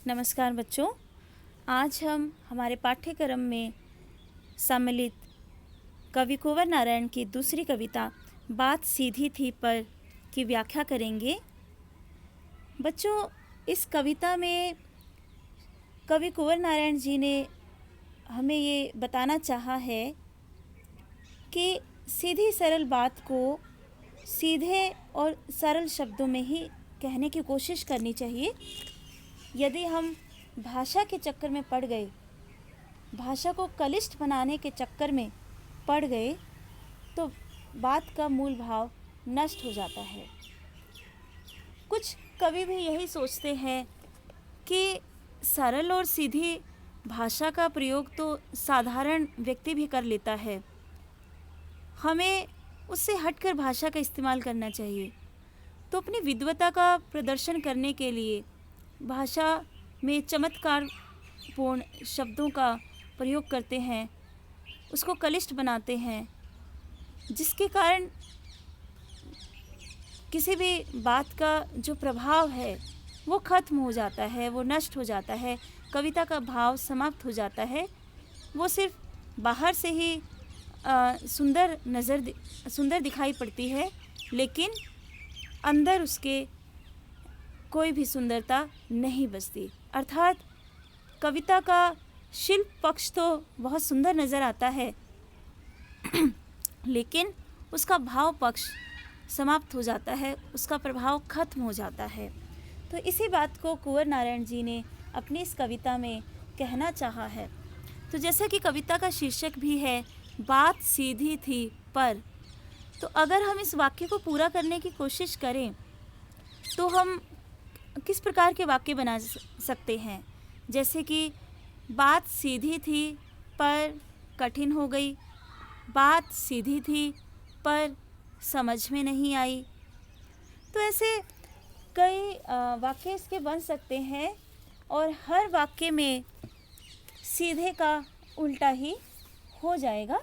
नमस्कार बच्चों। आज हम हमारे पाठ्यक्रम में सम्मिलित कवि कुंवर नारायण की दूसरी कविता बात सीधी थी पर की व्याख्या करेंगे। बच्चों, इस कविता में कवि कुंवर नारायण जी ने हमें ये बताना चाहा है कि सीधी सरल बात को सीधे और सरल शब्दों में ही कहने की कोशिश करनी चाहिए। यदि हम भाषा के चक्कर में पड़ गए, भाषा को कलिष्ठ बनाने के चक्कर में पड़ गए, तो बात का मूल भाव नष्ट हो जाता है। कुछ कवि भी यही सोचते हैं कि सरल और सीधी भाषा का प्रयोग तो साधारण व्यक्ति भी कर लेता है, हमें उससे हटकर भाषा का इस्तेमाल करना चाहिए। तो अपनी विद्वता का प्रदर्शन करने के लिए भाषा में चमत्कारपूर्ण शब्दों का प्रयोग करते हैं, उसको कलिष्ठ बनाते हैं, जिसके कारण किसी भी बात का जो प्रभाव है वो खत्म हो जाता है, वो नष्ट हो जाता है, कविता का भाव समाप्त हो जाता है। वो सिर्फ बाहर से ही सुंदर दिखाई पड़ती है, लेकिन अंदर उसके कोई भी सुंदरता नहीं बसती। अर्थात कविता का शिल्प पक्ष तो बहुत सुंदर नज़र आता है लेकिन उसका भाव पक्ष समाप्त हो जाता है, उसका प्रभाव खत्म हो जाता है। तो इसी बात को कुंवर नारायण जी ने अपनी इस कविता में कहना चाहा है। तो जैसा कि कविता का शीर्षक भी है बात सीधी थी पर, तो अगर हम इस वाक्य को पूरा करने की कोशिश करें तो हम किस प्रकार के वाक्य बना सकते हैं। जैसे कि बात सीधी थी पर कठिन हो गई, बात सीधी थी पर समझ में नहीं आई। तो ऐसे कई वाक्य इसके बन सकते हैं और हर वाक्य में सीधे का उल्टा ही हो जाएगा,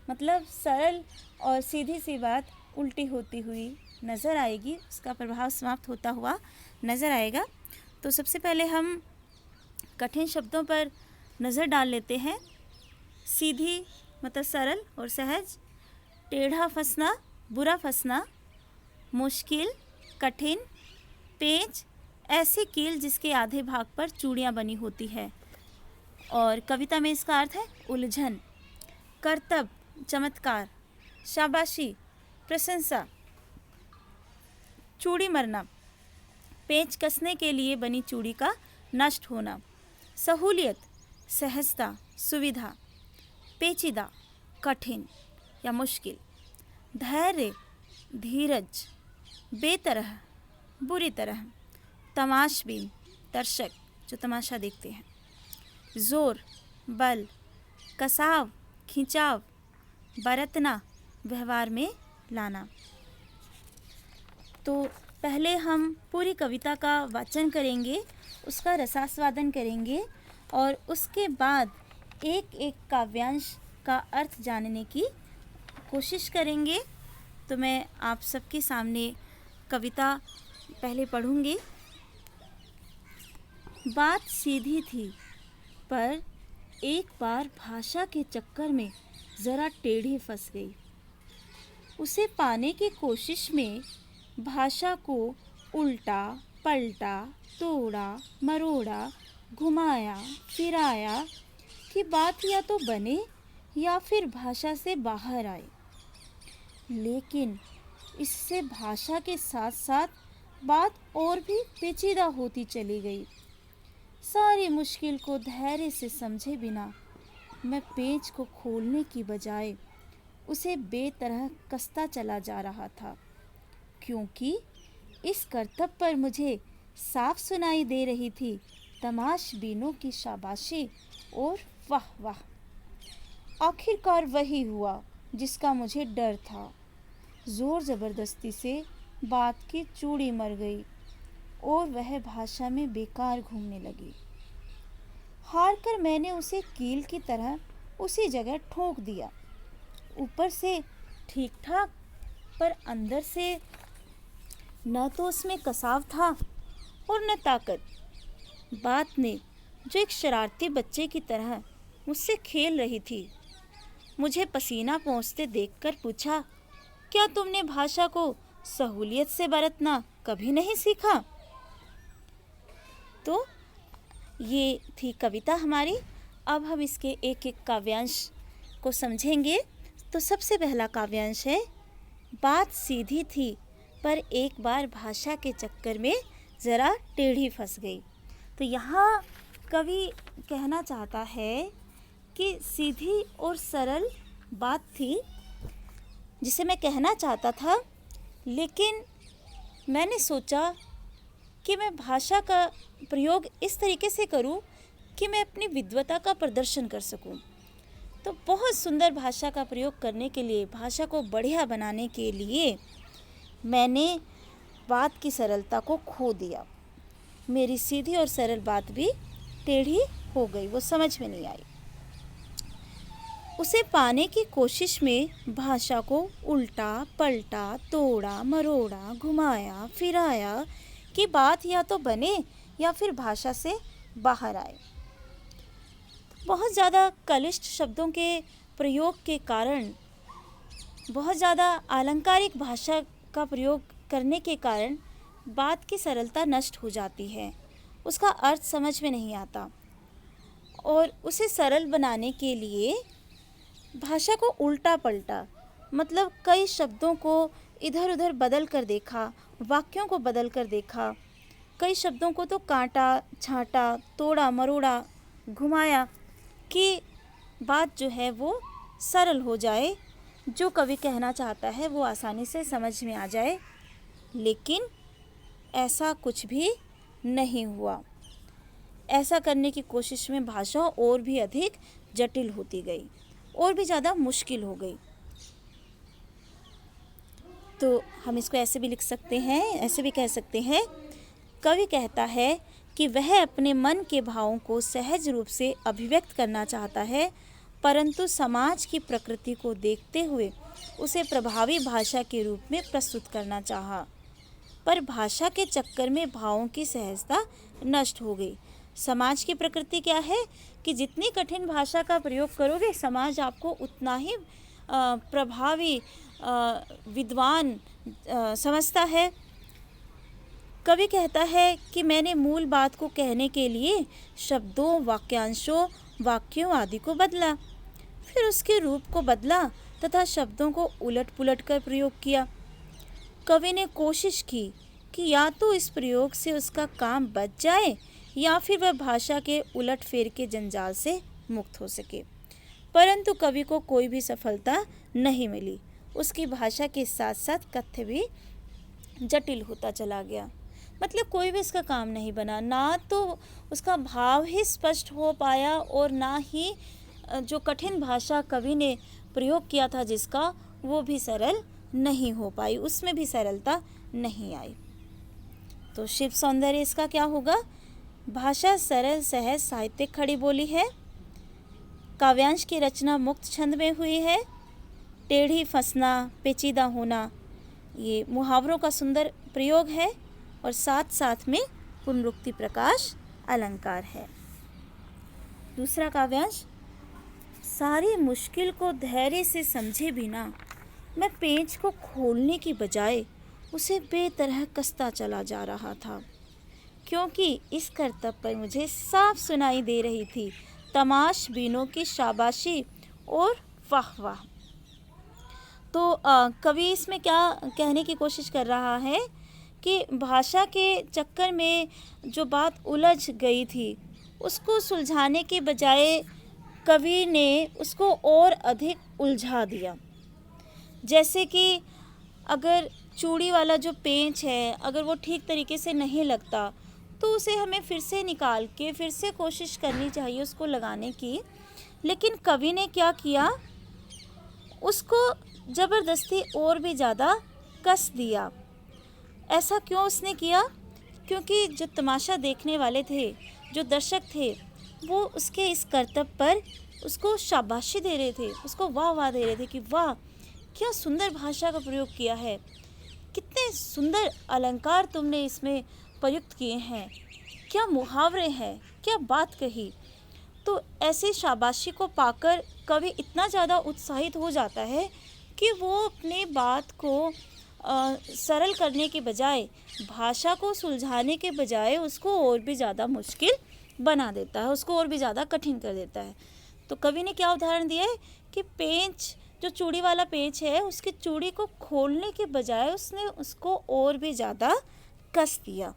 मतलब सरल और सीधी सी बात उल्टी होती हुई नज़र आएगी, उसका प्रभाव समाप्त होता हुआ नज़र आएगा। तो सबसे पहले हम कठिन शब्दों पर नज़र डाल लेते हैं। सीधी मतलब सरल और सहज, टेढ़ा फंसना, बुरा फंसना, मुश्किल, कठिन, पेच, ऐसी कील जिसके आधे भाग पर चूड़ियाँ बनी होती है। और कविता में इसका अर्थ है उलझन, करतब, चमत्कार, शाबाशी, प्रशंसा, चूड़ी मरना, पेच कसने के लिए बनी चूड़ी का नष्ट होना, सहूलियत, सहजता, सुविधा, पेचीदा, कठिन या मुश्किल, धैर्य, धीरज, बेतरह, बुरी तरह, तमाशबीन, दर्शक जो तमाशा देखते हैं, जोर, बल, कसाव, खिंचाव, बरतना, व्यवहार में लाना। तो पहले हम पूरी कविता का वाचन करेंगे, उसका रसास्वादन करेंगे और उसके बाद एक एक काव्यांश का अर्थ जानने की कोशिश करेंगे। तो मैं आप सबके सामने कविता पहले पढ़ूंगी। बात सीधी थी पर एक बार भाषा के चक्कर में ज़रा टेढ़ी फंस गई। उसे पाने की कोशिश में भाषा को उल्टा पलटा, तोड़ा मरोड़ा, घुमाया फिराया कि बात या तो बने या फिर भाषा से बाहर आए। लेकिन इससे भाषा के साथ साथ बात और भी पेचीदा होती चली गई। सारी मुश्किल को धैर्य से समझे बिना मैं पेच को खोलने की बजाय उसे बेतरह कसता चला जा रहा था, क्योंकि इस करतब पर मुझे साफ सुनाई दे रही थी तमाशबीनों की शाबाशी और वाह वाह। आखिरकार वही हुआ जिसका मुझे डर था। जोर ज़बरदस्ती से बात की चूड़ी मर गई और वह भाषा में बेकार घूमने लगी। हार कर मैंने उसे कील की तरह उसी जगह ठोक दिया। ऊपर से ठीक ठाक, पर अंदर से न तो उसमें कसाव था और न ताकत। बात ने, जो एक शरारती बच्चे की तरह मुझसे खेल रही थी, मुझे पसीना पोंछते देखकर पूछा, क्या तुमने भाषा को सहूलियत से बरतना कभी नहीं सीखा? तो ये थी कविता हमारी। अब हम इसके एक एक काव्यांश को समझेंगे। तो सबसे पहला काव्यांश है, बात सीधी थी पर एक बार भाषा के चक्कर में ज़रा टेढ़ी फंस गई। तो यहाँ कवि कहना चाहता है कि सीधी और सरल बात थी जिसे मैं कहना चाहता था, लेकिन मैंने सोचा कि मैं भाषा का प्रयोग इस तरीके से करूं कि मैं अपनी विद्वता का प्रदर्शन कर सकूं। तो बहुत सुंदर भाषा का प्रयोग करने के लिए, भाषा को बढ़िया बनाने के लिए मैंने बात की सरलता को खो दिया। मेरी सीधी और सरल बात भी टेढ़ी हो गई, वो समझ में नहीं आई। उसे पाने की कोशिश में भाषा को उल्टा पलटा, तोड़ा मरोड़ा, घुमाया फिराया कि बात या तो बने या फिर भाषा से बाहर आए। बहुत ज़्यादा क्लिष्ट शब्दों के प्रयोग के कारण, बहुत ज़्यादा अलंकारिक भाषा का प्रयोग करने के कारण बात की सरलता नष्ट हो जाती है, उसका अर्थ समझ में नहीं आता। और उसे सरल बनाने के लिए भाषा को उल्टा पलटा, मतलब कई शब्दों को इधर उधर बदल कर देखा, वाक्यों को बदल कर देखा, कई शब्दों को तो काटा छांटा, तोड़ा मरोड़ा, घुमाया कि बात जो है वो सरल हो जाए, जो कवि कहना चाहता है वो आसानी से समझ में आ जाए। लेकिन ऐसा कुछ भी नहीं हुआ। ऐसा करने की कोशिश में भाषा और भी अधिक जटिल होती गई, और भी ज़्यादा मुश्किल हो गई। तो हम इसको ऐसे भी लिख सकते हैं, ऐसे भी कह सकते हैं, कवि कहता है कि वह अपने मन के भावों को सहज रूप से अभिव्यक्त करना चाहता है, परंतु समाज की प्रकृति को देखते हुए उसे प्रभावी भाषा के रूप में प्रस्तुत करना चाहा, पर भाषा के चक्कर में भावों की सहजता नष्ट हो गई। समाज की प्रकृति क्या है कि जितनी कठिन भाषा का प्रयोग करोगे, समाज आपको उतना ही प्रभावी विद्वान समझता है। कवि कहता है कि मैंने मूल बात को कहने के लिए शब्दों, वाक्यांशों, वाक्यों आदि को बदला, फिर उसके रूप को बदला तथा शब्दों को उलट पुलट कर प्रयोग किया। कवि ने कोशिश की कि या तो इस प्रयोग से उसका काम बच जाए या फिर वह भाषा के उलट फेर के जंजाल से मुक्त हो सके, परंतु कवि को कोई भी सफलता नहीं मिली। उसकी भाषा के साथ साथ कथ्य भी जटिल होता चला गया, मतलब कोई भी इसका काम नहीं बना। ना तो उसका भाव ही स्पष्ट हो पाया और ना ही जो कठिन भाषा कवि ने प्रयोग किया था जिसका, वो भी सरल नहीं हो पाई, उसमें भी सरलता नहीं आई। तो शिव सौंदर्य इसका क्या होगा? भाषा सरल सहज साहित्यिक खड़ी बोली है। काव्यांश की रचना मुक्त छंद में हुई है। टेढ़ी फंसना, पेचीदा होना, ये मुहावरों का सुंदर प्रयोग है और साथ साथ में पुनरुक्ति प्रकाश अलंकार है। दूसरा काव्यांश, सारी मुश्किल को धैर्य से समझे बिना मैं पेंच को खोलने की बजाय उसे बेतरह कसता चला जा रहा था, क्योंकि इस करतब पर मुझे साफ सुनाई दे रही थी तमाशबीनों की शाबाशी और वाह वाह। तो कवि इसमें क्या कहने की कोशिश कर रहा है कि भाषा के चक्कर में जो बात उलझ गई थी उसको सुलझाने के बजाय कवि ने उसको और अधिक उलझा दिया। जैसे कि अगर चूड़ी वाला जो पेंच है, अगर वो ठीक तरीके से नहीं लगता तो उसे हमें फिर से निकाल के फिर से कोशिश करनी चाहिए उसको लगाने की। लेकिन कवि ने क्या किया, उसको ज़बरदस्ती और भी ज़्यादा कस दिया। ऐसा क्यों उसने किया? क्योंकि जो तमाशा देखने वाले थे, जो दर्शक थे, वो उसके इस करतब पर उसको शाबाशी दे रहे थे, उसको वाह वाह दे रहे थे कि वाह क्या सुंदर भाषा का प्रयोग किया है, कितने सुंदर अलंकार तुमने इसमें प्रयुक्त किए हैं। क्या मुहावरे हैं, क्या बात कही। तो ऐसे शाबाशी को पाकर कवि इतना ज़्यादा उत्साहित हो जाता है कि वो अपने बात को सरल करने के बजाय, भाषा को सुलझाने के बजाय उसको और भी ज़्यादा मुश्किल बना देता है, उसको और भी ज़्यादा कठिन कर देता है। तो कवि ने क्या उदाहरण दिया है कि पेंच, जो चूड़ी वाला पेंच है, उसकी चूड़ी को खोलने के बजाय उसने उसको और भी ज़्यादा कस दिया।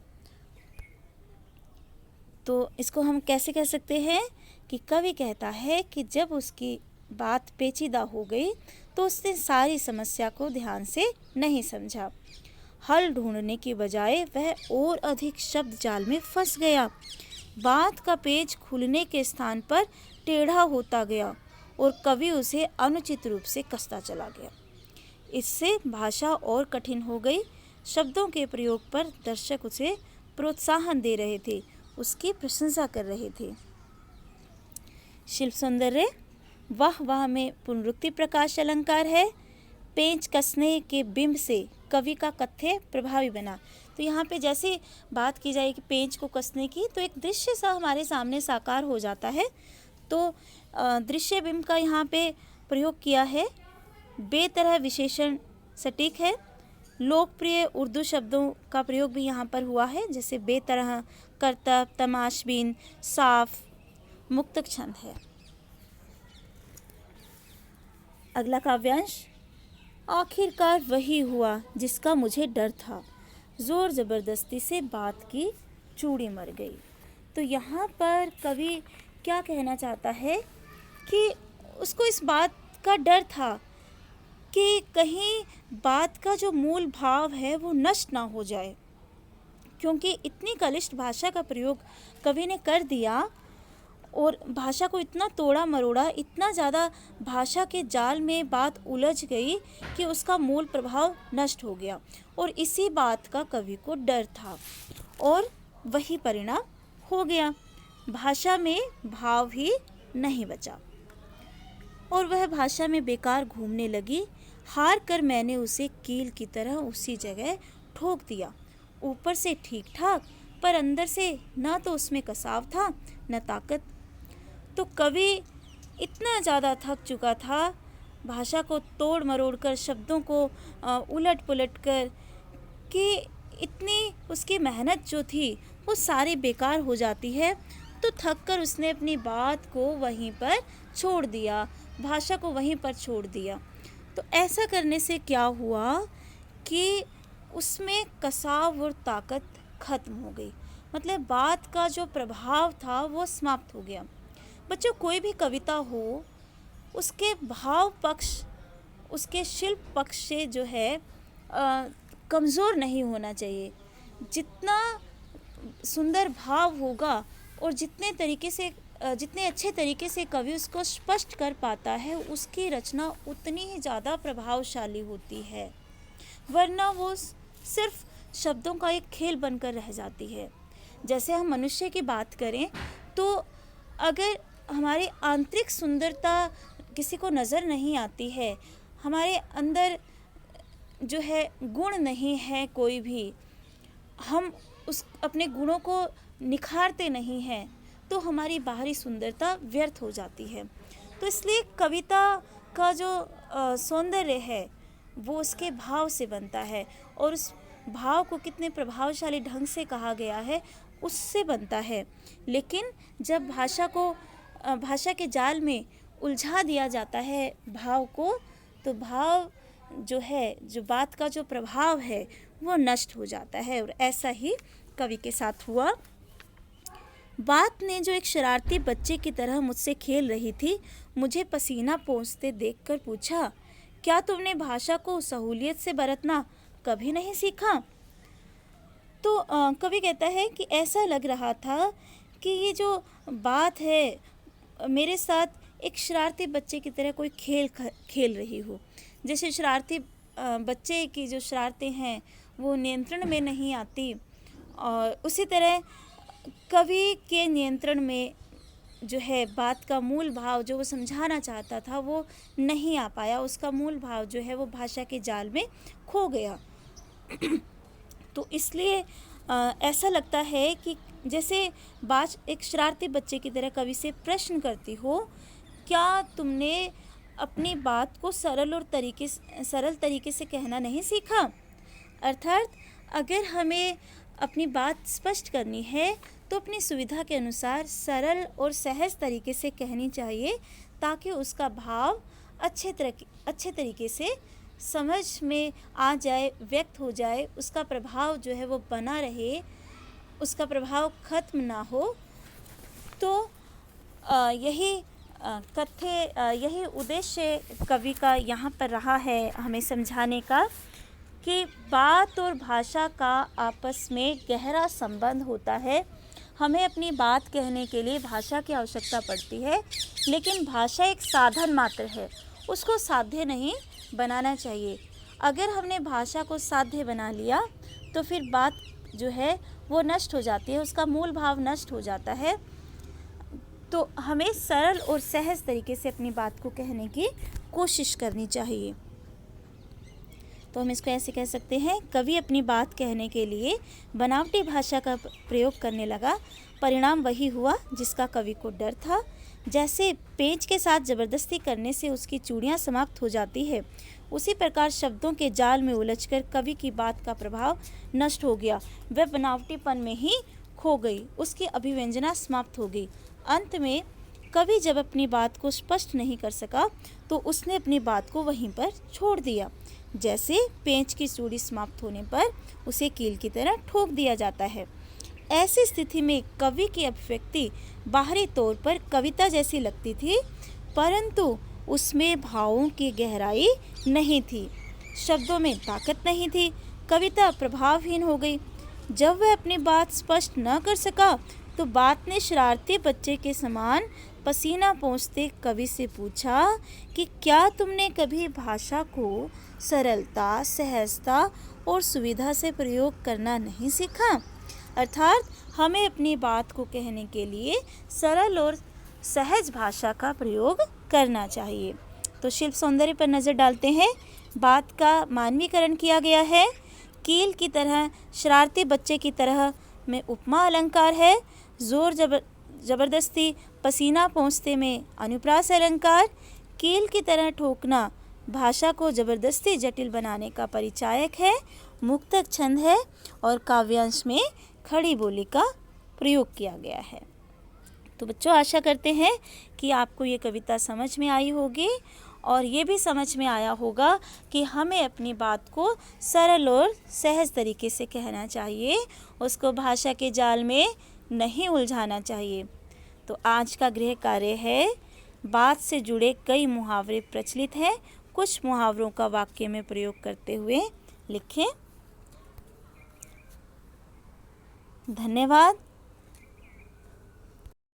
तो इसको हम कैसे कह सकते हैं कि कवि कहता है कि जब उसकी बात पेचीदा हो गई तो उसने सारी समस्या को ध्यान से नहीं समझा। हल ढूंढने की बजाय वह और अधिक शब्द जाल में फंस गया। बात का पेच खुलने के स्थान पर टेढ़ा होता गया और कवि उसे अनुचित रूप से कसता चला गया। इससे भाषा और कठिन हो गई। शब्दों के प्रयोग पर दर्शक उसे प्रोत्साहन दे रहे थे, उसकी प्रशंसा कर रहे थे। शिल्प सौंदर्य, वाह वाह में पुनरुक्ति प्रकाश अलंकार है। पेंच कसने के बिंब से कवि का कथ्य प्रभावी बना। तो यहाँ पे जैसे बात की जाए कि पेंच को कसने की, तो एक दृश्य सा हमारे सामने साकार हो जाता है। तो दृश्य बिंब का यहाँ पे प्रयोग किया है। बेतरह विशेषण सटीक है। लोकप्रिय उर्दू शब्दों का प्रयोग भी यहाँ पर हुआ है, जैसे बेतरह, करतब, तमाशबीन, साफ, मुक्तक छंद है। अगला काव्यांश, आखिरकार वही हुआ जिसका मुझे डर था, जोर ज़बरदस्ती से बात की चूड़ी मर गई। तो यहाँ पर कवि क्या कहना चाहता है कि उसको इस बात का डर था कि कहीं बात का जो मूल भाव है वो नष्ट ना हो जाए, क्योंकि इतनी कलिष्ठ भाषा का प्रयोग कवि ने कर दिया और भाषा को इतना तोड़ा मरोड़ा, इतना ज़्यादा भाषा के जाल में बात उलझ गई कि उसका मूल प्रभाव नष्ट हो गया। और इसी बात का कवि को डर था और वही परिणाम हो गया। भाषा में भाव ही नहीं बचा और वह भाषा में बेकार घूमने लगी। हार कर मैंने उसे कील की तरह उसी जगह ठोक दिया। ऊपर से ठीक ठाक, पर अंदर से ना तो उसमें कसाव था न ताकत। तो कवि इतना ज़्यादा थक चुका था, भाषा को तोड़ मरोड़ कर, शब्दों को उलट पुलट कर, कि इतनी उसकी मेहनत जो थी वो सारी बेकार हो जाती है। तो थक कर उसने अपनी बात को वहीं पर छोड़ दिया, भाषा को वहीं पर छोड़ दिया। तो ऐसा करने से क्या हुआ कि उसमें कसाव और ताकत खत्म हो गई, मतलब बात का जो प्रभाव था वो समाप्त हो गया। बच्चों, कोई भी कविता हो, उसके भाव पक्ष, उसके शिल्प पक्ष से जो है कमज़ोर नहीं होना चाहिए। जितना सुंदर भाव होगा और जितने अच्छे तरीके से कवि उसको स्पष्ट कर पाता है, उसकी रचना उतनी ही ज़्यादा प्रभावशाली होती है, वरना वो सिर्फ शब्दों का एक खेल बनकर रह जाती है। जैसे हम मनुष्य की बात करें तो अगर हमारी आंतरिक सुंदरता किसी को नज़र नहीं आती है, हमारे अंदर जो है गुण नहीं है कोई भी, हम उस अपने गुणों को निखारते नहीं हैं, तो हमारी बाहरी सुंदरता व्यर्थ हो जाती है। तो इसलिए कविता का जो सौंदर्य है वो उसके भाव से बनता है, और उस भाव को कितने प्रभावशाली ढंग से कहा गया है उससे बनता है। लेकिन जब भाषा के जाल में उलझा दिया जाता है भाव को, तो भाव जो है, जो बात का जो प्रभाव है वो नष्ट हो जाता है। और ऐसा ही कवि के साथ हुआ। बात ने, जो एक शरारती बच्चे की तरह मुझसे खेल रही थी, मुझे पसीना पोंछते देखकर पूछा, क्या तुमने भाषा को सहूलियत से बरतना कभी नहीं सीखा? तो कवि कहता है कि ऐसा लग रहा था कि ये जो बात है मेरे साथ एक शरारती बच्चे की तरह कोई खेल रही हो। जैसे शरारती बच्चे की जो शरारतें हैं वो नियंत्रण में नहीं आती, और उसी तरह कवि के नियंत्रण में जो है बात का मूल भाव जो वो समझाना चाहता था वो नहीं आ पाया, उसका मूल भाव जो है वो भाषा के जाल में खो गया। तो इसलिए ऐसा लगता है कि जैसे बाज एक शरारती बच्चे की तरह कवि से प्रश्न करती हो, क्या तुमने अपनी बात को सरल तरीके से कहना नहीं सीखा? अर्थात अगर हमें अपनी बात स्पष्ट करनी है तो अपनी सुविधा के अनुसार सरल और सहज तरीके से कहनी चाहिए, ताकि उसका भाव अच्छे तरीके से समझ में आ जाए, व्यक्त हो जाए, उसका प्रभाव जो है वो बना रहे, उसका प्रभाव खत्म ना हो। तो यही उद्देश्य कवि का यहाँ पर रहा है हमें समझाने का, कि बात और भाषा का आपस में गहरा संबंध होता है। हमें अपनी बात कहने के लिए भाषा की आवश्यकता पड़ती है, लेकिन भाषा एक साधन मात्र है, उसको साध्य नहीं बनाना चाहिए। अगर हमने भाषा को साध्य बना लिया तो फिर बात जो है वो नष्ट हो जाती है, उसका मूल भाव नष्ट हो जाता है। तो हमें सरल और सहज तरीके से अपनी बात को कहने की कोशिश करनी चाहिए। तो हम इसको ऐसे कह सकते हैं, कवि अपनी बात कहने के लिए बनावटी भाषा का प्रयोग करने लगा। परिणाम वही हुआ जिसका कवि को डर था। जैसे पेंच के साथ ज़बरदस्ती करने से उसकी चूड़ियाँ समाप्त हो जाती है, उसी प्रकार शब्दों के जाल में उलझकर कवि की बात का प्रभाव नष्ट हो गया। वह बनावटीपन में ही खो गई, उसकी अभिव्यंजना समाप्त हो गई। अंत में कवि जब अपनी बात को स्पष्ट नहीं कर सका तो उसने अपनी बात को वहीं पर छोड़ दिया। जैसे पेंच की चूड़ी समाप्त होने पर उसे कील की तरह ठोक दिया जाता है। ऐसी स्थिति में कवि की अभिव्यक्ति बाहरी तौर पर कविता जैसी लगती थी, परंतु उसमें भावों की गहराई नहीं थी, शब्दों में ताकत नहीं थी, कविता प्रभावहीन हो गई। जब वह अपनी बात स्पष्ट न कर सका तो बात ने शरारती बच्चे के समान पसीना पोंछते कवि से पूछा कि क्या तुमने कभी भाषा को सरलता, सहजता और सुविधा से प्रयोग करना नहीं सीखा? अर्थात हमें अपनी बात को कहने के लिए सरल और सहज भाषा का प्रयोग करना चाहिए। तो शिल्प सौंदर्य पर नज़र डालते हैं। बात का मानवीकरण किया गया है। कील की तरह, शरारती बच्चे की तरह में उपमा अलंकार है। जोर जबरदस्ती, पसीना पोंछते में अनुप्रास अलंकार। कील की तरह ठोकना भाषा को जबरदस्ती जटिल बनाने का परिचायक है। मुक्तक छंद है और काव्यांश में खड़ी बोली का प्रयोग किया गया है। तो बच्चों, आशा करते हैं कि आपको ये कविता समझ में आई होगी और ये भी समझ में आया होगा कि हमें अपनी बात को सरल और सहज तरीके से कहना चाहिए, उसको भाषा के जाल में नहीं उलझाना चाहिए। तो आज का गृह कार्य है, बात से जुड़े कई मुहावरे प्रचलित हैं, कुछ मुहावरों का वाक्य में प्रयोग करते हुए लिखें। धन्यवाद।